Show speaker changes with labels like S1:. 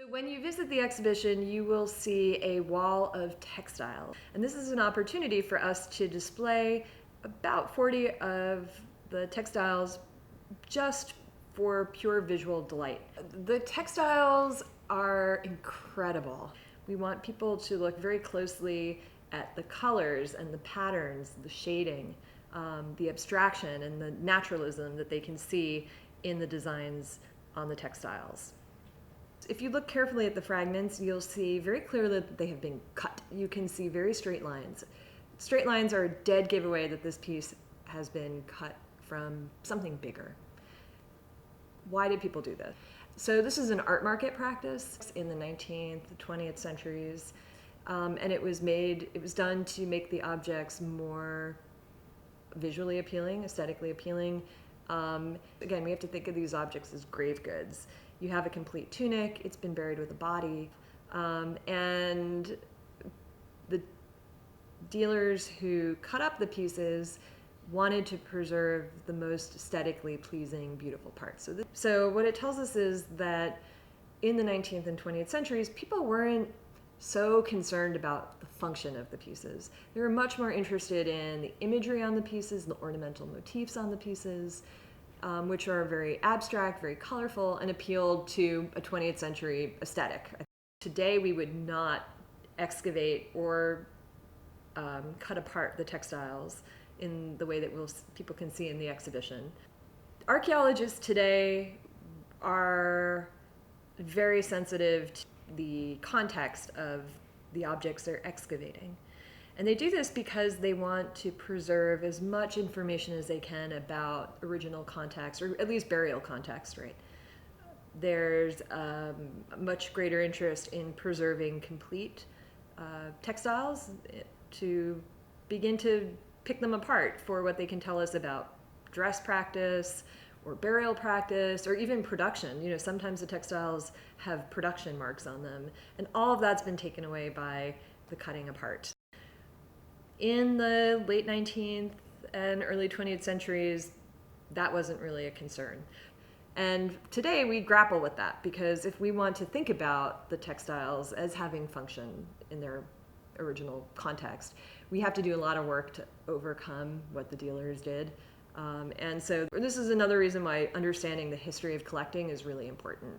S1: When you visit the exhibition, you will see a wall of textiles. And this is an opportunity for us to display about 40 of the textiles just for pure visual delight. The textiles are incredible. We want people to look very closely at the colors and the patterns, the shading, the abstraction and the naturalism that they can see in the designs on the textiles. If you look carefully at the fragments, you'll see very clearly that they have been cut. You can see very straight lines. Straight lines are a dead giveaway that this piece has been cut from something bigger. Why did people do this? So this is an art market practice in the 19th, 20th centuries, and it was done to make the objects more visually appealing, aesthetically appealing. Again, we have to think of these objects as grave goods. You have a complete tunic, it's been buried with a body, and the dealers who cut up the pieces wanted to preserve the most aesthetically pleasing, beautiful parts. So what it tells us is that in the 19th and 20th centuries, people weren't so concerned about the function of the pieces. They were much more interested in the imagery on the pieces, the ornamental motifs on the pieces, which are very abstract, very colorful, and appealed to a 20th century aesthetic. Today, we would not excavate or cut apart the textiles in the way that people can see in the exhibition. Archaeologists today are very sensitive to the context of the objects they're excavating. And they do this because they want to preserve as much information as they can about original context, or at least burial context, right? There's a much greater interest in preserving complete textiles to begin to pick them apart for what they can tell us about dress practice or burial practice or even production. You know, sometimes the textiles have production marks on them, and all of that's been taken away by the cutting apart. In the late 19th and early 20th centuries, that wasn't really a concern. And today we grapple with that because if we want to think about the textiles as having function in their original context, we have to do a lot of work to overcome what the dealers did. And so this is another reason why understanding the history of collecting is really important.